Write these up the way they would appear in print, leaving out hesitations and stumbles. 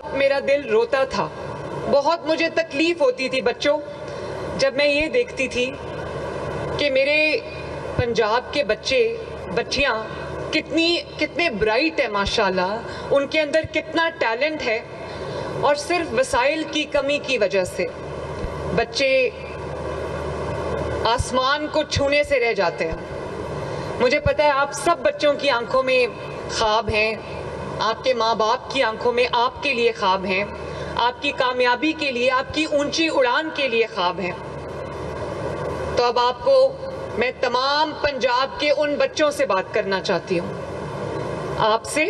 میرا دل روتا تھا, بہت مجھے تکلیف ہوتی تھی بچوں جب میں یہ دیکھتی تھی کہ میرے پنجاب کے بچیاں کتنے برائٹ ہیں ماشاءاللہ, ان کے اندر کتنا ٹیلنٹ ہے, اور صرف وسائل کی کمی کی وجہ سے بچے آسمان کو چھونے سے رہ جاتے ہیں. مجھے پتہ ہے آپ سب بچوں کی آنکھوں میں خواب ہیں, آپ کے ماں باپ کی آنکھوں میں آپ کے لیے خواب ہیں, آپ کی کامیابی کے لیے, آپ کی اونچی اڑان کے لیے خواب ہیں. تو اب آپ کو میں تمام پنجاب کے ان بچوں سے بات کرنا چاہتی ہوں, آپ سے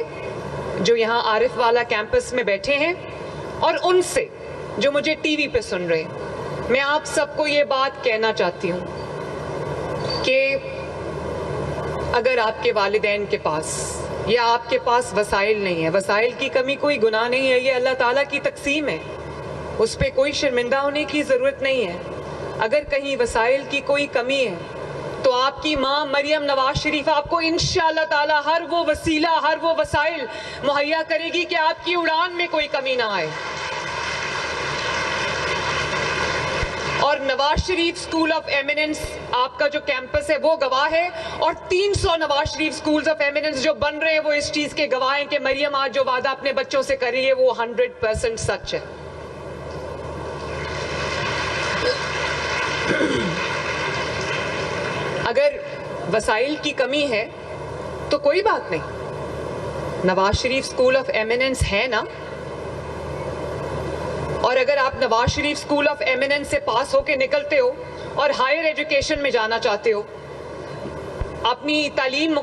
جو یہاں عارف والا کیمپس میں بیٹھے ہیں, اور ان سے جو مجھے ٹی وی پہ سن رہے ہیں. میں آپ سب کو یہ بات کہنا چاہتی ہوں کہ اگر آپ کے والدین کے پاس یا آپ کے پاس وسائل نہیں ہے, وسائل کی کمی کوئی گناہ نہیں ہے, یہ اللہ تعالیٰ کی تقسیم ہے, اس پہ کوئی شرمندہ ہونے کی ضرورت نہیں ہے. اگر کہیں وسائل کی کوئی کمی ہے تو آپ کی ماں مریم نواز شریف آپ کو انشاءاللہ تعالی ہر وہ وسیلہ, ہر وہ وسائل مہیا کرے گی کہ آپ کی اڑان میں کوئی کمی نہ آئے. اور Nawaz Sharif school of eminence آپ کا جو کیمپس ہے وہ گواہ ہے, اور 300 Nawaz Sharif schools of eminence جو بن رہے ہیں وہ اس چیز کے گواہ ہیں کہ مریم آج جو وعدہ اپنے بچوں سے کر رہی ہے وہ 100% سچ ہے. اگر وسائل کی کمی ہے تو کوئی بات نہیں, Nawaz Sharif school of eminence ہے نا, اور اگر آپ Nawaz Sharif school of eminence سے پاس ہو کے نکلتے ہو اور ہائر ایجوکیشن میں جانا چاہتے ہو, اپنی تعلیم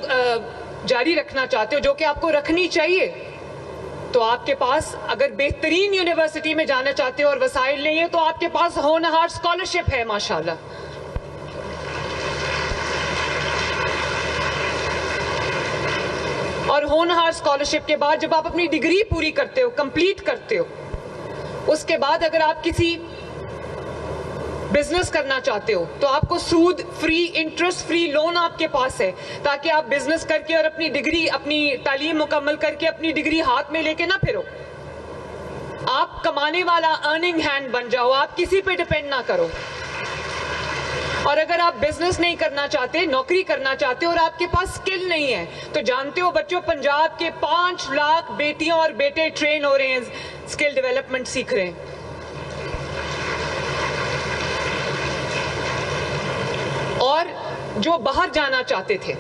جاری رکھنا چاہتے ہو جو کہ آپ کو رکھنی چاہیے, تو آپ کے پاس اگر بہترین یونیورسٹی میں جانا چاہتے ہو اور وسائل نہیں ہے تو آپ کے پاس ہونہار اسکالرشپ ہے ماشاءاللہ. اور ہونہار اسکالرشپ کے بعد جب آپ اپنی ڈگری پوری کرتے ہو, کمپلیٹ کرتے ہو, اس کے بعد اگر آپ کسی بزنس کرنا چاہتے ہو تو آپ کو سود فری, انٹرسٹ فری لون آپ کے پاس ہے, تاکہ آپ بزنس کر کے اور اپنی ڈگری, اپنی تعلیم مکمل کر کے اپنی ڈگری ہاتھ میں لے کے نہ پھرو. آپ کمانے والا ارننگ ہینڈ بن جاؤ, آپ کسی پہ ڈیپینڈ نہ کرو. اور اگر آپ بزنس نہیں کرنا چاہتے, نوکری کرنا چاہتے اور آپ کے پاس سکل نہیں ہے, تو جانتے ہو بچوں پنجاب کے 5 لاکھ بیٹیاں اور بیٹے ٹرین ہو رہے ہیں, سکل ڈیولپمنٹ سیکھ رہے ہیں. اور جو باہر جانا چاہتے تھے,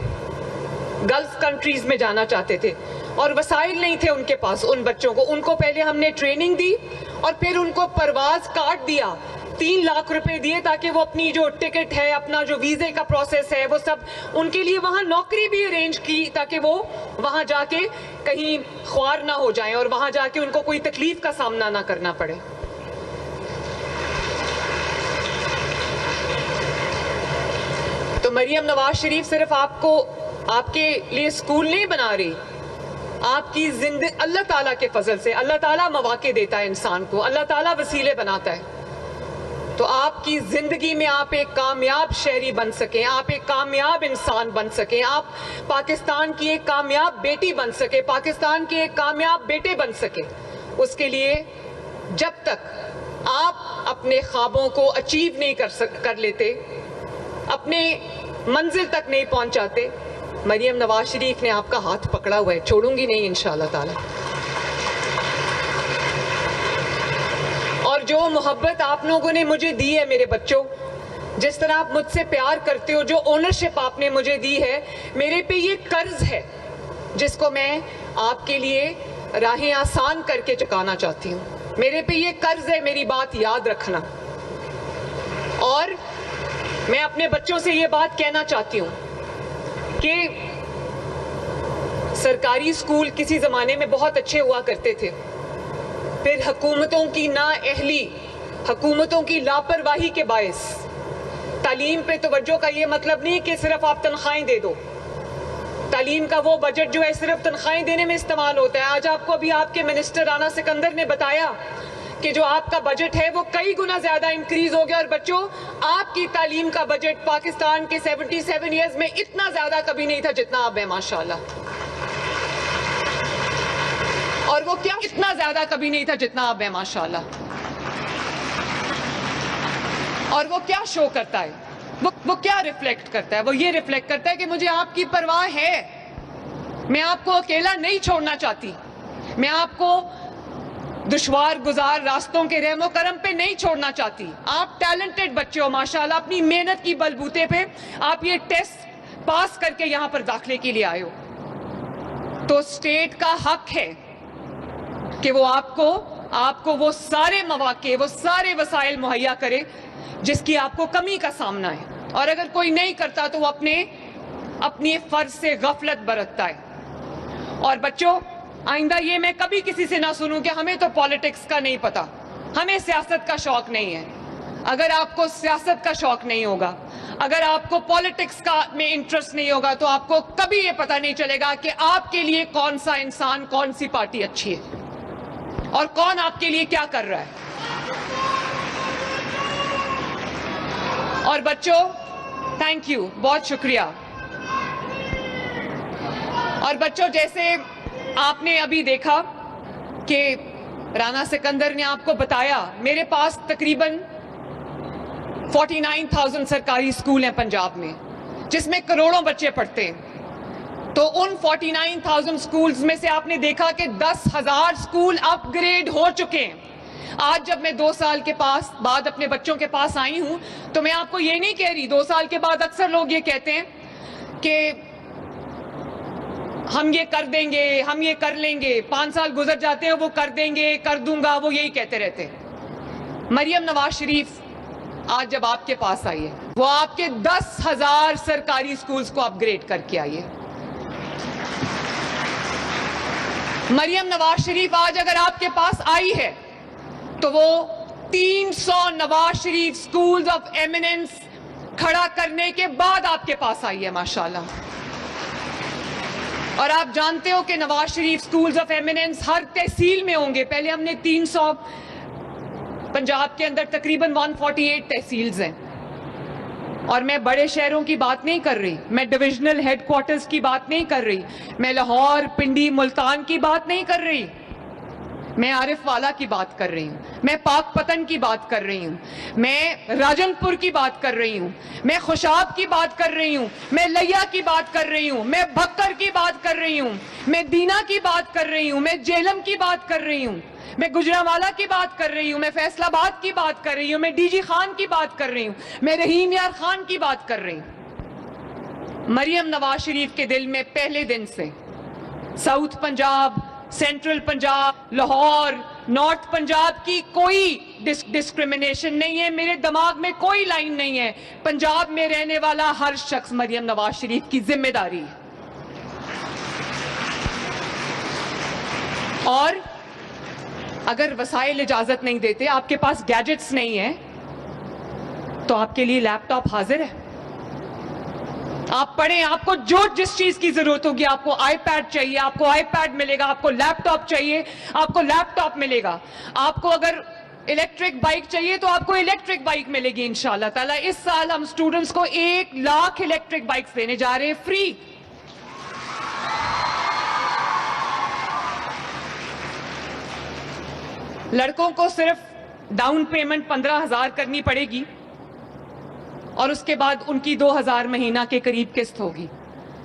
گلف کنٹریز میں جانا چاہتے تھے اور وسائل نہیں تھے ان کے پاس, ان بچوں کو, ان کو پہلے ہم نے ٹریننگ دی اور پھر ان کو پرواز کارڈ دیا, 3 لاکھ روپے دیے تاکہ وہ اپنی جو ٹکٹ ہے, اپنا جو ویزے کا پروسیس ہے وہ سب, ان کے لیے وہاں نوکری بھی ارینج کی تاکہ وہ وہاں جا کے کہیں خوار نہ ہو جائیں اور وہاں جا کے ان کو کوئی تکلیف کا سامنا نہ کرنا پڑے. تو مریم نواز شریف صرف آپ کو, آپ کے لیے اسکول نہیں بنا رہی, آپ کی زندگی اللہ تعالیٰ کے فضل سے, اللہ تعالیٰ مواقع دیتا ہے انسان کو, اللہ تعالیٰ وسیلے بناتا ہے, تو آپ کی زندگی میں آپ ایک کامیاب شہری بن سکیں, آپ ایک کامیاب انسان بن سکیں, آپ پاکستان کی ایک کامیاب بیٹی بن سکیں, پاکستان کے ایک کامیاب بیٹے بن سکیں. اس کے لیے جب تک آپ اپنے خوابوں کو اچیو نہیں کر لیتے, اپنے منزل تک نہیں پہنچاتے, مریم نواز شریف نے آپ کا ہاتھ پکڑا ہوا ہے, چھوڑوں گی نہیں انشاءاللہ تعالی. اور جو محبت آپ لوگوں نے مجھے دی ہے میرے بچوں, جس طرح آپ مجھ سے پیار کرتے ہو, جو اونرشپ آپ نے مجھے دی ہے, میرے پہ یہ قرض ہے جس کو میں آپ کے لیے راہیں آسان کر کے چکانا چاہتی ہوں. میرے پہ یہ قرض ہے, میری بات یاد رکھنا. اور میں اپنے بچوں سے یہ بات کہنا چاہتی ہوں کہ سرکاری اسکول کسی زمانے میں بہت اچھے ہوا کرتے تھے, پھر حکومتوں کی نااہلی, حکومتوں کی لاپرواہی کے باعث تعلیم پہ توجہ کا یہ مطلب نہیں کہ صرف آپ تنخواہیں دے دو. تعلیم کا وہ بجٹ جو ہے صرف تنخواہیں دینے میں استعمال ہوتا ہے. آج آپ کو ابھی آپ کے منسٹر رانا سکندر نے بتایا کہ جو آپ کا بجٹ ہے وہ کئی گنا زیادہ انکریز ہو گیا, اور بچوں آپ کی تعلیم کا بجٹ پاکستان کے 77 ایئرز میں اتنا زیادہ کبھی نہیں تھا جتنا اب ہے ماشاءاللہ. اور وہ کیا اتنا زیادہ کبھی نہیں تھا جتنا اب ہے ماشاءاللہ. اور وہ کیا شو کرتا ہے, وہ کیا ریفلیکٹ کرتا ہے؟ وہ یہ ریفلیکٹ کرتا ہے کہ مجھے آپ کی پرواہ ہے, میں آپ کو اکیلا نہیں چھوڑنا چاہتی, میں آپ کو دشوار گزار راستوں کے رحم و کرم پہ نہیں چھوڑنا چاہتی. آپ ٹیلنٹڈ بچے ہو ماشاءاللہ, اپنی محنت کی بلبوتے پہ آپ یہ ٹیسٹ پاس کر کے یہاں پر داخلے کے لیے آئے ہو. تو اسٹیٹ کا حق ہے کہ وہ آپ کو وہ سارے مواقع, وہ سارے وسائل مہیا کرے جس کی آپ کو کمی کا سامنا ہے. اور اگر کوئی نہیں کرتا تو وہ اپنی فرض سے غفلت برتتا ہے. اور بچوں, آئندہ یہ میں کبھی کسی سے نہ سنوں کہ ہمیں تو پالیٹکس کا نہیں پتا, ہمیں سیاست کا شوق نہیں ہے. اگر آپ کو سیاست کا شوق نہیں ہوگا, اگر آپ کو پالیٹکس کا میں انٹرسٹ نہیں ہوگا, تو آپ کو کبھی یہ پتا نہیں چلے گا کہ آپ کے لیے کون سا انسان, کون سی پارٹی اچھی ہے اور کون آپ کے لیے کیا کر رہا ہے. اور بچوں, تھینک یو, بہت شکریہ. اور بچوں, جیسے آپ نے ابھی دیکھا کہ رانا سکندر نے آپ کو بتایا, میرے پاس تقریباً 49,000 سرکاری اسکول ہیں پنجاب میں, جس میں کروڑوں بچے پڑھتے ہیں. تو ان 49,000 اسکولز میں سے آپ نے دیکھا کہ 10,000 اسکول اپ گریڈ ہو چکے ہیں. آج جب میں 2 سال کے بعد اپنے بچوں کے پاس آئی ہوں, تو میں آپ کو یہ نہیں کہہ رہی, 2 سال کے بعد اکثر لوگ یہ کہتے ہیں کہ ہم یہ کر دیں گے, ہم یہ کر لیں گے. 5 سال گزر جاتے ہیں, وہ کر دیں گے, کر دوں گا, وہ یہی کہتے رہتے ہیں. مریم نواز شریف آج جب آپ کے پاس آئی ہے, وہ آپ کے 10,000 سرکاری اسکولز کو اپ گریڈ کر کے آئی ہے. مریم نواز شریف آج اگر آپ کے پاس آئی ہے تو وہ 300 Nawaz Sharif schools of eminence کھڑا کرنے کے بعد آپ کے پاس آئی ہے ماشاءاللہ. اور آپ جانتے ہو کہ Nawaz Sharif schools of eminence ہر تحصیل میں ہوں گے. پہلے ہم نے 300, پنجاب کے اندر تقریباً 148 تحصیلز ہیں. اور میں بڑے شہروں کی بات نہیں کر رہی, میں ڈویژنل ہیڈ کوارٹرز کی بات نہیں کر رہی, میں لاہور, پنڈی, ملتان کی بات نہیں کر رہی, میں عارف والا کی بات کر رہی ہوں, میں پاک پتن کی بات کر رہی ہوں, میں راجن پور کی بات کر رہی ہوں, میں خوشاب کی بات کر رہی ہوں, میں لیا کی بات کر رہی ہوں, میں بھکر کی بات کر رہی ہوں, میں دینا کی بات کر رہی ہوں, میں جیلم کی بات کر رہی ہوں, میں گجرانوالہ کی بات کر رہی ہوں, میں فیصل آباد کی بات کر رہی ہوں, میں ڈی جی خان کی بات کر رہی ہوں, میں رحیم یار خان کی بات کر رہی ہوں. مریم نواز شریف کے دل میں پہلے دن سے south Punjab, central Punjab, Lahore, north Punjab کی کوئی ڈسکریمنیشن نہیں ہے. میرے دماغ میں کوئی لائن نہیں ہے. پنجاب میں رہنے والا ہر شخص مریم نواز شریف کی ذمہ داری ہے. اور اگر وسائل اجازت نہیں دیتے, آپ کے پاس گیجٹس نہیں ہیں, تو آپ کے لیے لیپ ٹاپ حاضر ہے. آپ پڑھیں, آپ کو جس چیز کی ضرورت ہوگی, آپ کو آئی پیڈ چاہیے, آپ کو آئی پیڈ ملے گا, آپ کو لیپ ٹاپ چاہیے, آپ کو لیپ ٹاپ ملے گا, آپ کو اگر الیکٹرک بائک چاہیے تو آپ کو الیکٹرک بائک ملے گی انشاءاللہ تعالیٰ. اس سال ہم اسٹوڈنٹس کو 1 لاکھ الیکٹرک بائکس دینے جا رہے ہیں, فری. لڑکوں کو صرف ڈاؤن پیمنٹ 15,000 کرنی پڑے گی, اور اس کے بعد ان کی 2,000 مہینہ کے قریب قسط ہوگی.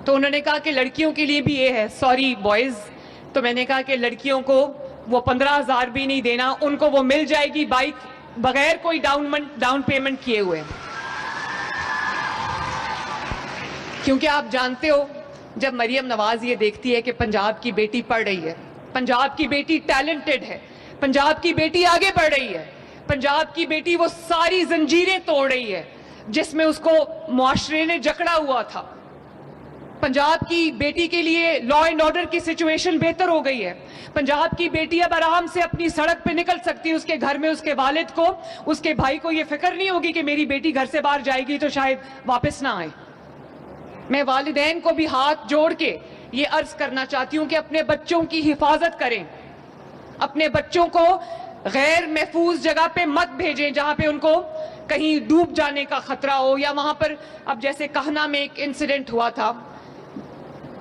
تو انہوں نے کہا کہ لڑکیوں کے لیے بھی یہ ہے, سوری بوائز. تو میں نے کہا کہ لڑکیوں کو وہ 15,000 بھی نہیں دینا, ان کو وہ مل جائے گی بائک بغیر کوئی ڈاؤن پیمنٹ کیے ہوئے. کیونکہ آپ جانتے ہو, جب مریم نواز یہ دیکھتی ہے کہ پنجاب کی بیٹی پڑھ رہی ہے, پنجاب کی بیٹی ٹیلنٹڈ ہے, پنجاب کی بیٹی آگے بڑھ رہی ہے, پنجاب کی بیٹی وہ ساری زنجیریں توڑ رہی ہے جس میں اس کو معاشرے نے جکڑا ہوا تھا. پنجاب کی بیٹی کے لیے لا اینڈ آرڈر کی سچویشن بہتر ہو گئی ہے. پنجاب کی بیٹی اب آرام سے اپنی سڑک پہ نکل سکتی ہے. اس کے گھر میں اس کے والد کو, اس کے بھائی کو یہ فکر نہیں ہوگی کہ میری بیٹی گھر سے باہر جائے گی تو شاید واپس نہ آئے. میں والدین کو بھی ہاتھ جوڑ کے یہ عرض کرنا چاہتی ہوں کہ اپنے بچوں کی حفاظت کریں, اپنے بچوں کو غیر محفوظ جگہ پہ مت بھیجیں جہاں پہ ان کو کہیں ڈوب جانے کا خطرہ ہو, یا وہاں پر اب جیسے کہنا میں ایک انسیڈنٹ ہوا تھا,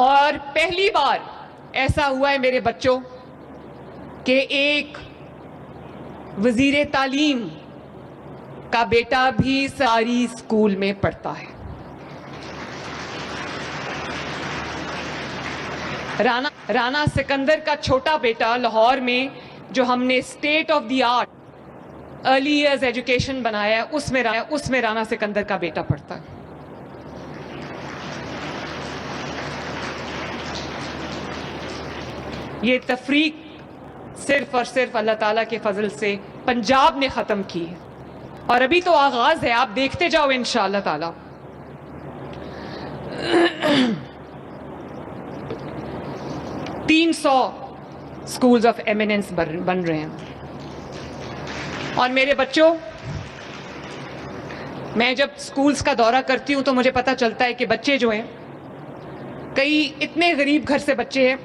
اور پہلی بار ایسا ہوا ہے میرے بچوں کہ ایک وزیر تعلیم کا بیٹا بھی ساری اسکول میں پڑھتا ہے. رانا سکندر کا چھوٹا بیٹا لاہور میں جو ہم نے state of the art early years education بنایا ہے اس میں رانا سکندر کا بیٹا پڑھتا ہے. یہ تفریق صرف اور صرف اللہ تعالیٰ کے فضل سے پنجاب نے ختم کی ہے اور ابھی تو آغاز ہے. آپ دیکھتے جاؤ انشاءاللہ تعالیٰ. 300 اسکولز آف ایمیننس بن رہے ہیں. اور میرے بچوں، میں جب اسکولز کا دورہ کرتی ہوں تو مجھے پتہ چلتا ہے کہ بچے جو ہیں، کئی اتنے غریب گھر سے بچے ہیں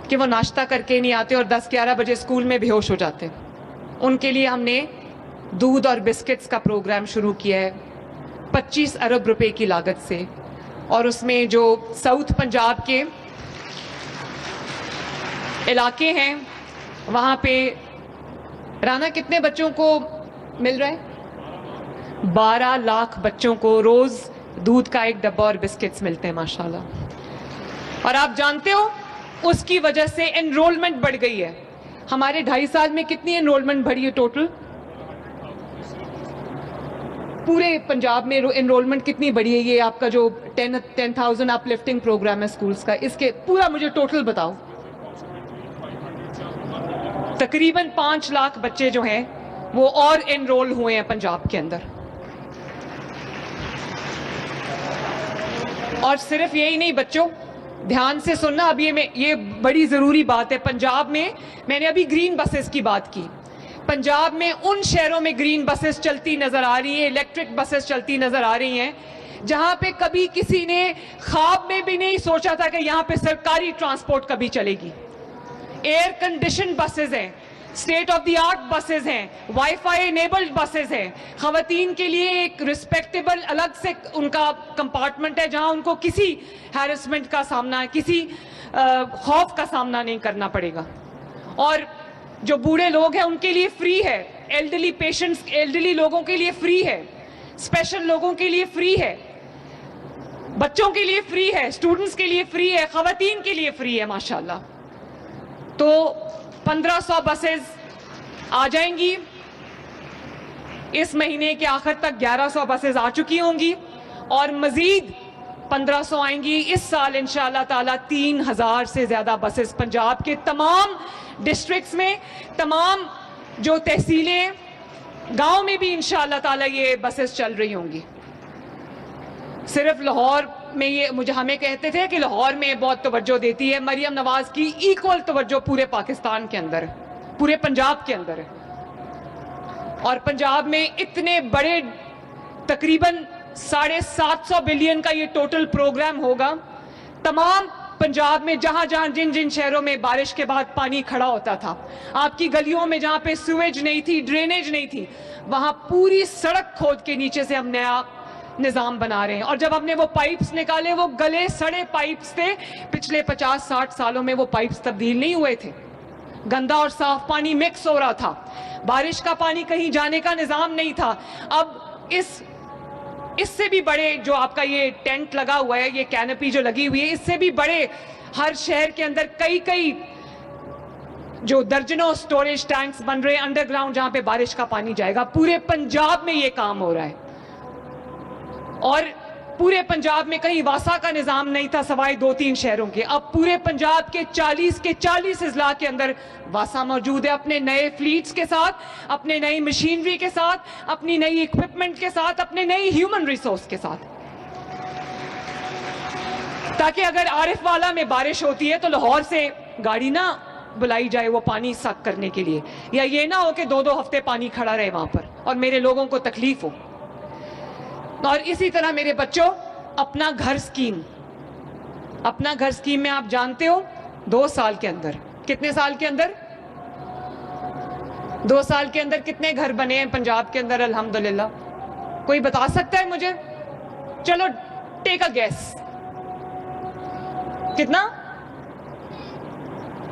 کہ وہ ناشتہ کر کے نہیں آتے اور 10-11 بجے اسکول میں بے ہوش ہو جاتے ہیں. ان کے لیے ہم نے دودھ اور بسکٹس کا پروگرام شروع کیا ہے 25 ارب روپے کی لاگت سے. اور اس میں جو ساؤتھ پنجاب کے علاقے ہیں وہاں پہ رانا کتنے بچوں کو مل رہا ہے؟ 12 لاکھ بچوں کو روز دودھ کا ایک ڈبہ اور بسکٹس ملتے ہیں ماشاءاللہ. اور آپ جانتے ہو اس کی وجہ سے انرولمنٹ بڑھ گئی ہے. ہمارے 2.5 سال میں کتنی انرولمنٹ بڑھی ہے ٹوٹل؟ پورے پنجاب میں انرولمنٹ کتنی بڑھی ہے؟ یہ آپ کا جو 10,000 اپ لفٹنگ پروگرام ہے اسکولز کا، اس کے پورا مجھے ٹوٹل بتاؤ. تقریباً 5 لاکھ بچے جو ہیں وہ اور انرول ہوئے ہیں پنجاب کے اندر. اور صرف یہی نہیں بچوں، دھیان سے سننا، اب یہ بڑی ضروری بات ہے. پنجاب میں نے ابھی گرین بسز کی بات کی. پنجاب میں ان شہروں میں گرین بسز چلتی نظر آ رہی ہیں، الیکٹرک بسز چلتی نظر آ رہی ہیں جہاں پہ کبھی کسی نے خواب میں بھی نہیں سوچا تھا کہ یہاں پہ سرکاری ٹرانسپورٹ کبھی چلے گی. ایئر کنڈیشن بسز ہیں، state of the art buses ہیں، وائی فائی انیبلڈ بسز ہیں. خواتین کے لیے ایک رسپیکٹیبل الگ سے ان کا کمپارٹمنٹ ہے جہاں ان کو کسی ہیرسمنٹ کا سامنا، کسی خوف کا سامنا نہیں کرنا پڑے گا. اور جو بوڑھے لوگ ہیں ان کے لیے فری ہے، ایلڈرلی پیشنٹس، ایلڈرلی لوگوں کے لیے فری ہے، اسپیشل لوگوں کے لیے فری ہے، بچوں کے لیے فری ہے، اسٹوڈنٹس کے لیے فری ہے، خواتین کے لیے فری ہے ماشاءاللہ. تو 1500 بسز آ جائیں گی. اس مہینے کے آخر تک 1100 بسز آ چکی ہوں گی اور مزید 1500 آئیں گی. اس سال انشاءاللہ تعالیٰ 3000 سے زیادہ بسز پنجاب کے تمام ڈسٹرکٹس میں، تمام جو تحصیلیں، گاؤں میں بھی انشاءاللہ تعالیٰ یہ بسز چل رہی ہوں گی. صرف لاہور میں ہمیں کہتے تھے کہ لاہور میں بہت توجہ دیتی ہے، مریم نواز کی ایکول توجہ پورے پاکستان کے اندر ہے، پورے پنجاب کے اندر ہے. اور پنجاب میں اتنے بڑے تقریباً 750 بلین کا یہ ٹوٹل پروگرام ہوگا. تمام پنجاب میں جہاں جن شہروں میں بارش کے بعد پانی کھڑا ہوتا تھا، آپ کی گلیوں میں جہاں پہ سویج نہیں تھی، ڈرینیج نہیں تھی، وہاں پوری سڑک کھود کے نیچے سے ہم نیا نظام بنا رہے ہیں. اور جب ہم نے وہ پائپس نکالے، وہ گلے سڑے پائپس تھے. پچھلے 50-60 سالوں میں وہ پائپس تبدیل نہیں ہوئے تھے. گندا اور صاف پانی مکس ہو رہا تھا، بارش کا پانی کہیں جانے کا نظام نہیں تھا. اب اس سے بھی بڑے جو آپ کا یہ ٹینٹ لگا ہوا ہے، یہ کینپی جو لگی ہوئی ہے، اس سے بھی بڑے ہر شہر کے اندر کئی جو درجنوں سٹوریج ٹینکس بن رہے ہیں انڈر گراؤنڈ، جہاں پہ بارش کا پانی جائے گا. پورے پنجاب میں یہ کام ہو رہا ہے. اور پورے پنجاب میں کہیں واسا کا نظام نہیں تھا سوائے 2-3 شہروں کے. اب پورے پنجاب کے 40 اضلاع کے اندر واسا موجود ہے، اپنے نئے فلیٹس کے ساتھ، اپنے نئی مشینری کے ساتھ، اپنی نئی اکوپمنٹ کے ساتھ، اپنے نئی ہیومن ریسورس کے ساتھ. تاکہ اگر عارف والا میں بارش ہوتی ہے تو لاہور سے گاڑی نہ بلائی جائے وہ پانی سک کرنے کے لیے، یا یہ نہ ہو کہ 2 ہفتے پانی کھڑا رہے وہاں پر اور میرے لوگوں کو تکلیف ہو. اور اسی طرح میرے بچوں، اپنا گھر سکیم میں آپ جانتے ہو 2 سال کے اندر، کتنے سال کے اندر؟ 2 سال کے اندر کتنے گھر بنے ہیں پنجاب کے اندر الحمدللہ؟ کوئی بتا سکتا ہے مجھے؟ چلو ٹیک اے گیس. کتنا؟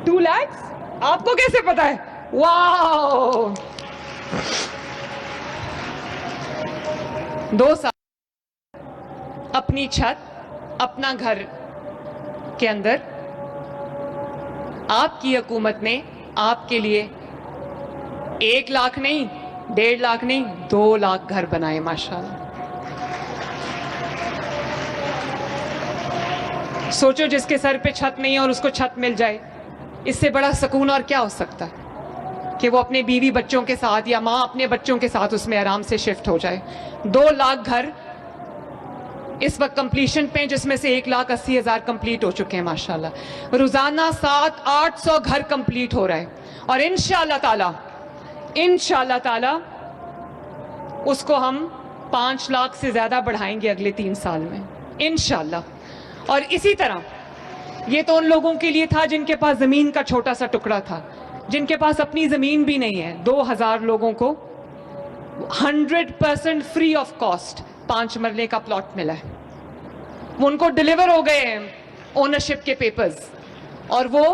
2 لاکھ؟ آپ کو کیسے پتا ہے؟ واو! 2 سال اپنی چھت، اپنا گھر کے اندر آپ کی حکومت نے آپ کے لیے 1 لاکھ نہیں، 1.5 لاکھ نہیں، 2 لاکھ گھر بنائے ماشاءاللہ۔ سوچو جس کے سر پہ چھت نہیں ہے اور اس کو چھت مل جائے، اس سے بڑا سکون اور کیا ہو سکتا ہے کہ وہ اپنے بیوی بچوں کے ساتھ یا ماں اپنے بچوں کے ساتھ اس میں آرام سے شفٹ ہو جائے۔ 2 لاکھ گھر اس وقت کمپلیشن پہ، جس میں سے 1,80,000 کمپلیٹ ہو چکے ہیں ماشاءاللہ۔ روزانہ 700-800 گھر کمپلیٹ ہو رہا ہے، اور انشاءاللہ تعالی اس کو ہم 5 لاکھ سے زیادہ بڑھائیں گے اگلے 3 سال میں انشاءاللہ۔ اور اسی طرح یہ تو ان لوگوں کے لیے تھا جن کے پاس زمین کا چھوٹا سا ٹکڑا تھا، جن کے پاس اپنی زمین بھی نہیں ہے۔ 2000 لوگوں کو 100% فری آف کاسٹ 5 مرلے کا پلاٹ ملا ہے۔ وہ ان کو ڈیلیور ہو گئے ہیں اونرشپ کے پیپرز، اور وہ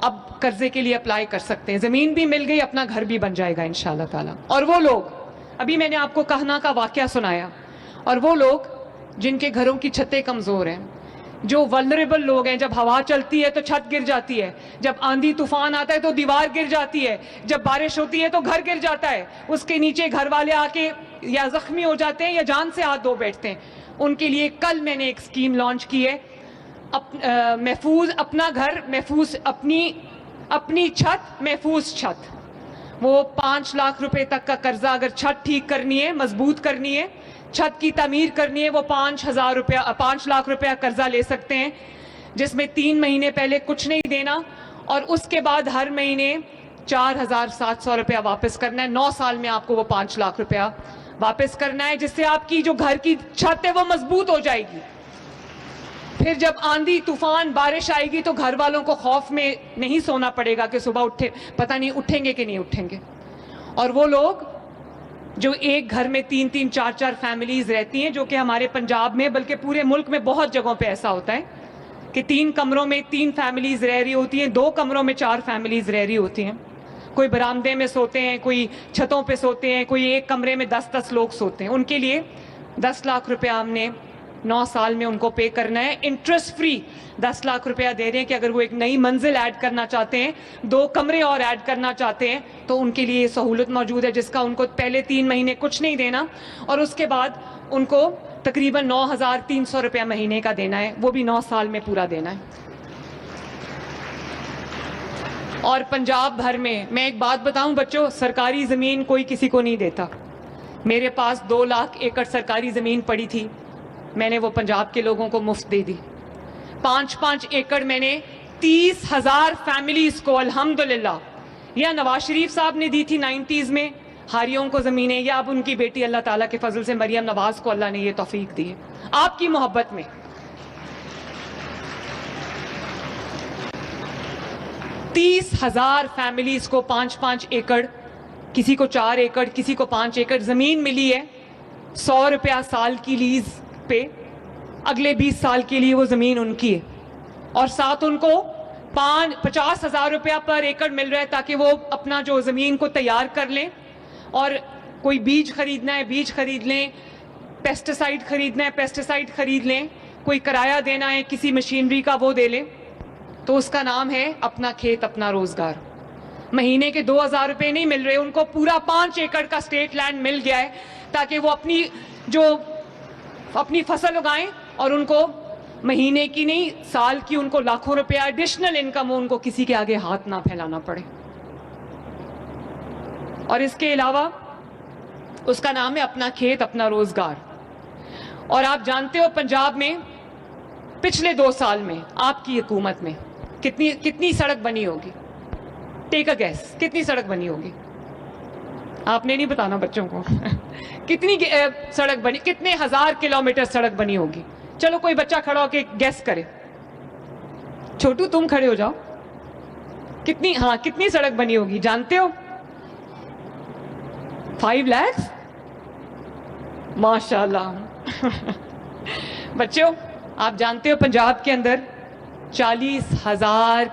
اب قرضے کے لیے اپلائی کر سکتے ہیں، زمین بھی مل گئی، اپنا گھر بھی بن جائے گا انشاءاللہ تعالی۔ اور وہ لوگ، ابھی میں نے آپ کو کہنا کا واقعہ سنایا، اور وہ لوگ جن کے گھروں کی چھتیں کمزور ہیں، جو ولنریبل لوگ ہیں، جب ہوا چلتی ہے تو چھت گر جاتی ہے، جب آندھی طوفان آتا ہے تو دیوار گر جاتی ہے، جب بارش ہوتی ہے تو گھر گر جاتا ہے، اس کے نیچے گھر والے آ کے یا زخمی ہو جاتے ہیں یا جان سے ہاتھ دھو بیٹھتے ہیں۔ ان کے لیے کل میں نے ایک اسکیم لانچ کی ہے، محفوظ اپنا گھر، محفوظ اپنی چھت، محفوظ چھت۔ وہ 5 لاکھ روپے تک کا قرضہ، اگر چھت ٹھیک کرنی ہے، مضبوط کرنی ہے، چھت کی تعمیر کرنی ہے، وہ 5 لاکھ روپیہ قرضہ لے سکتے ہیں، جس میں 3 مہینے پہلے کچھ نہیں دینا، اور اس کے بعد ہر مہینے 4,700 روپیہ واپس کرنا ہے۔ 9 سال میں آپ کو وہ 5 لاکھ روپیہ واپس کرنا ہے، جس سے آپ کی جو گھر کی چھت ہے وہ مضبوط ہو جائے گی۔ پھر جب آندھی طوفان بارش آئے گی تو گھر والوں کو خوف میں نہیں سونا پڑے گا کہ صبح پتہ نہیں اٹھیں گے کہ نہیں اٹھیں گے۔ اور وہ لوگ جو ایک گھر میں 3-3 4-4 فیملیز رہتی ہیں، جو کہ ہمارے پنجاب میں بلکہ پورے ملک میں بہت جگہوں پہ ایسا ہوتا ہے کہ 3 کمروں میں 3 فیملیز رہ رہی ہوتی ہیں، 2 کمروں میں 4 فیملیز رہ رہی ہوتی ہیں، کوئی برآمدے میں سوتے ہیں، کوئی چھتوں پہ سوتے ہیں، کوئی ایک کمرے میں 10-10 لوگ سوتے ہیں۔ ان کے لیے 10 لاکھ روپیہ ہم نے 9 سال میں ان کو پے کرنا ہے، انٹرسٹ فری 10 لاکھ روپیہ دے رہے ہیں کہ اگر وہ ایک نئی منزل ایڈ کرنا چاہتے ہیں، 2 کمرے اور ایڈ کرنا چاہتے ہیں، تو ان کے لیے یہ سہولت موجود ہے، جس کا ان کو پہلے 3 مہینے کچھ نہیں دینا، اور اس کے بعد ان کو تقریباً 9,300 روپیہ مہینے کا دینا ہے، وہ بھی 9 سال میں پورا دینا ہے۔ اور پنجاب بھر میں ایک بات بتاؤں بچوں، سرکاری زمین کوئی کسی کو نہیں دیتا۔ میرے پاس 2 لاکھ ایکڑ سرکاری زمین پڑی تھی، میں نے وہ پنجاب کے لوگوں کو مفت دے دی۔ 5-5 ایکڑ میں نے 30,000 فیملیز کو الحمدللہ، یا نواز شریف صاحب نے دی تھی 90s میں ہاریوں کو زمینیں، یا اب ان کی بیٹی اللہ تعالیٰ کے فضل سے مریم نواز کو اللہ نے یہ توفیق دی ہے آپ کی محبت میں۔ 30,000 فیملیز کو 5-5 ایکڑ، کسی کو 4 ایکڑ، کسی کو 5 ایکڑ زمین ملی ہے، 100 روپیہ سال کی لیز پہ، اگلے 20 سال کے لیے وہ زمین ان کی ہے، اور ساتھ ان کو 50,000 روپیہ پر ایکڑ مل رہا ہے تاکہ وہ اپنا جو زمین کو تیار کر لیں، اور کوئی بیج خریدنا ہے بیج خرید لیں، پیسٹیسائیڈ خریدنا ہے پیسٹیسائیڈ خرید لیں، کوئی کرایہ دینا ہے کسی مشینری کا وہ دے لیں۔ تو اس کا نام ہے اپنا کھیت اپنا روزگار۔ مہینے کے 2,000 روپے نہیں مل رہے، ان کو پورا 5 ایکڑ کا اسٹیٹ لینڈ مل گیا ہے تاکہ وہ اپنی فصل اگائیں، اور ان کو مہینے کی نہیں سال کی ان کو لاکھوں روپے ایڈیشنل انکم ہو، ان کو کسی کے آگے ہاتھ نہ پھیلانا پڑے۔ اور اس کے علاوہ اس کا نام ہے اپنا کھیت اپنا روزگار۔ اور آپ جانتے ہو پنجاب میں پچھلے 2 سال میں آپ کی حکومت میں کتنی سڑک بنی ہوگی؟ ٹیک اے گیس، کتنی سڑک بنی ہوگی؟ آپ نے نہیں بتانا بچوں کو کتنی سڑک بنی، کتنے 1000 کلومیٹر سڑک بنی ہوگی؟ چلو کوئی بچہ کھڑا ہو کے گیس کرے، چھوٹو تم کھڑے ہو جاؤ، کتنی سڑک بنی ہوگی جانتے ہو؟ 5 لاکھ؟ ماشاءاللہ بچوں آپ جانتے ہو پنجاب کے اندر 40,000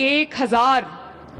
1000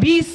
20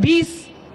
20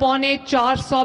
450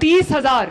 30,000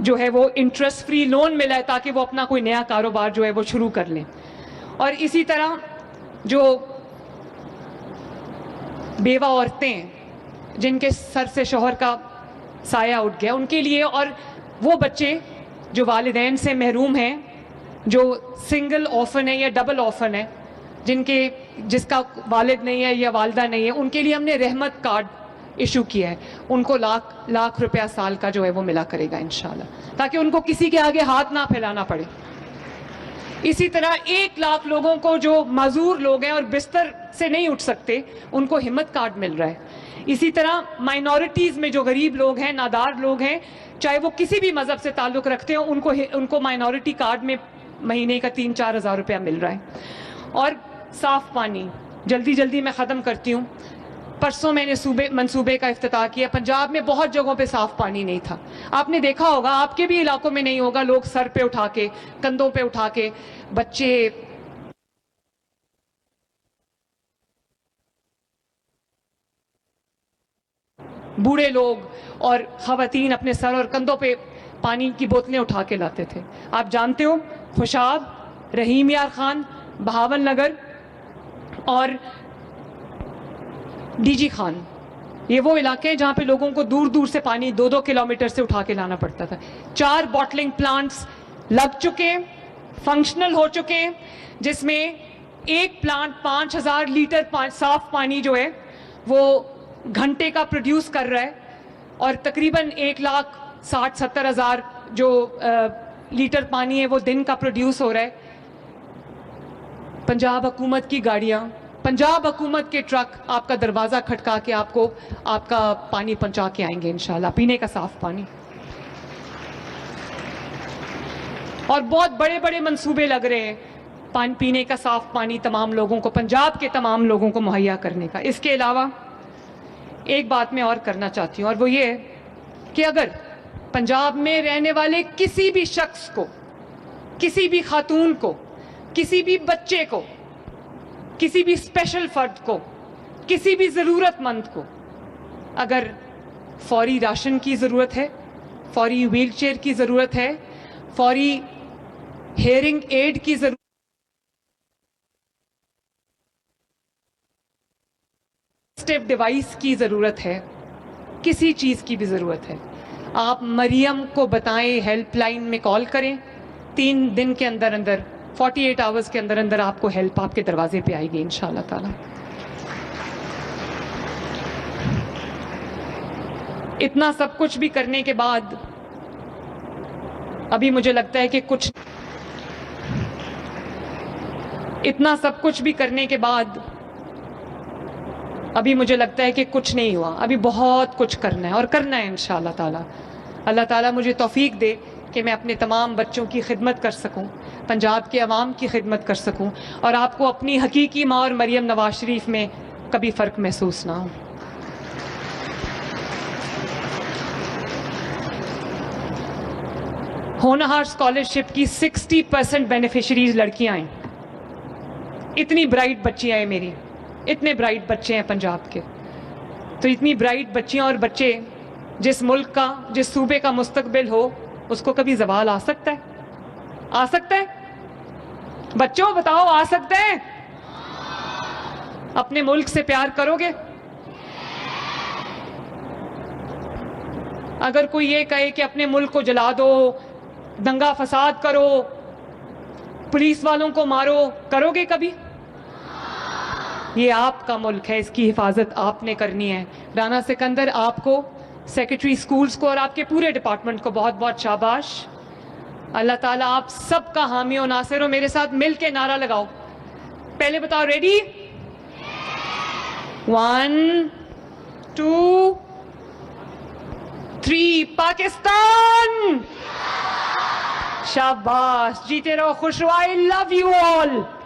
جو ہے وہ انٹرسٹ فری لون ملا ہے تاکہ وہ اپنا کوئی نیا کاروبار جو ہے وہ شروع کر لیں. اور اسی طرح جو بیوہ عورتیں ہیں جن کے سر سے شوہر کا سایہ اٹھ گیا, ان کے لیے, اور وہ بچے جو والدین سے محروم ہیں, جو سنگل آرفن ہے یا ڈبل آرفن ہے, جس کا والد نہیں ہے یا والدہ نہیں ہے, ان کے لیے ہم نے رحمت کارڈ ایشو کیا ہے. ان کو لاکھ روپیہ سال کا جو ہے وہ ملا کرے گا انشاءاللہ, تاکہ ان کو کسی کے آگے ہاتھ نہ پھیلانا پڑے. اسی طرح 1 لاکھ لوگوں کو جو معذور لوگ ہیں اور بستر سے نہیں اٹھ سکتے, ان کو ہمت کارڈ مل رہا ہے. اسی طرح مائنورٹیز میں جو غریب لوگ ہیں, نادار لوگ ہیں, چاہے وہ کسی بھی مذہب سے تعلق رکھتے ہوں, ان کو مائنورٹی کارڈ میں مہینے کا 3-4 ہزار روپیہ مل رہا ہے. اور صاف پانی, جلدی میں ختم کرتی ہوں. پرسوں میں نے منصوبے کا افتتاح کیا. پنجاب میں بہت جگہوں پہ صاف پانی نہیں تھا. آپ نے دیکھا ہوگا, آپ کے بھی علاقوں میں نہیں ہوگا, لوگ سر پہ اٹھا کے, کندھوں پہ اٹھا کے, بچے, بوڑھے لوگ اور خواتین اپنے سر اور کندھوں پہ پانی کی بوتلیں اٹھا کے لاتے تھے. آپ جانتے ہو, خوشاب, رحیم یار خان, بہاول نگر اور ڈی جی خان, یہ وہ علاقے ہیں جہاں پہ لوگوں کو دور سے پانی 2-2 کلومیٹر سے اٹھا کے لانا پڑتا تھا. 4 بوٹلنگ پلانٹس لگ چکے ہیں, فنکشنل ہو چکے ہیں, جس میں ایک پلانٹ 5000 لیٹر صاف پانی جو ہے وہ گھنٹے کا پروڈیوس کر رہا ہے, اور تقریباً 1,60,70,000 جو لیٹر پانی ہے وہ دن کا پروڈیوس ہو رہا ہے. پنجاب حکومت کی گاڑیاں, پنجاب حکومت کے ٹرک آپ کا دروازہ کھٹکا کے آپ کو آپ کا پانی پہنچا کے آئیں گے انشاءاللہ, پینے کا صاف پانی. اور بہت بڑے منصوبے لگ رہے ہیں پینے کا صاف پانی تمام لوگوں کو, پنجاب کے تمام لوگوں کو مہیا کرنے کا. اس کے علاوہ ایک بات میں اور کرنا چاہتی ہوں, اور وہ یہ ہے کہ اگر پنجاب میں رہنے والے کسی بھی شخص کو, کسی بھی خاتون کو, کسی بھی بچے کو, کسی بھی اسپیشل فرد کو, کسی بھی ضرورت مند کو اگر فوری راشن کی ضرورت ہے, فوری ویل چیئر کی ضرورت ہے, فوری ہیئرنگ ایڈ کی ضرورت, ڈیوائس کی ضرورت ہے, کسی چیز کی بھی ضرورت ہے, آپ مریم کو بتائیں, ہیلپ لائن میں کال کریں. 3 دن کے اندر 48 آورز کے اندر آپ کو ہیلپ آپ کے دروازے پہ آئے گی انشاءاللہ تعالی. اتنا سب کچھ بھی کرنے کے بعد ابھی مجھے لگتا ہے کہ کچھ نہیں ہوا. ابھی بہت کچھ کرنا ہے اور کرنا ہے انشاءاللہ تعالی. اللہ تعالیٰ مجھے توفیق دے کہ میں اپنے تمام بچوں کی خدمت کر سکوں, پنجاب کے عوام کی خدمت کر سکوں, اور آپ کو اپنی حقیقی ماں اور مریم نواز شریف میں کبھی فرق محسوس نہ ہو. ہونہار اسکالرشپ کی 60% بینیفیشریز لڑکیاں ہیں. اتنی برائٹ بچیاں ہیں میری, اتنے برائٹ بچے ہیں پنجاب کے. تو اتنی برائٹ بچیاں اور بچے, جس ملک کا, جس صوبے کا مستقبل ہو, اس کو کبھی زوال آ سکتا ہے؟ آ سکتا ہے؟ بچوں بتاؤ, آ سکتا ہے؟ اپنے ملک سے پیار کرو گے؟ اگر کوئی یہ کہے کہ اپنے ملک کو جلا دو, دنگا فساد کرو, پولیس والوں کو مارو, کرو گے کبھی؟ یہ آپ کا ملک ہے, اس کی حفاظت آپ نے کرنی ہے. رانا سکندر, آپ کو, سیکرٹری سکولز کو اور آپ کے پورے ڈپارٹمنٹ کو بہت بہت شاباش. اللہ تعالیٰ آپ سب کا حامی و ناصر ہو. میرے ساتھ مل کے نعرہ لگاؤ. پہلے بتاؤ, ریڈی؟ 1 2 3 پاکستان. شاباش, جیتے رہو, خوش رہو. I love you all.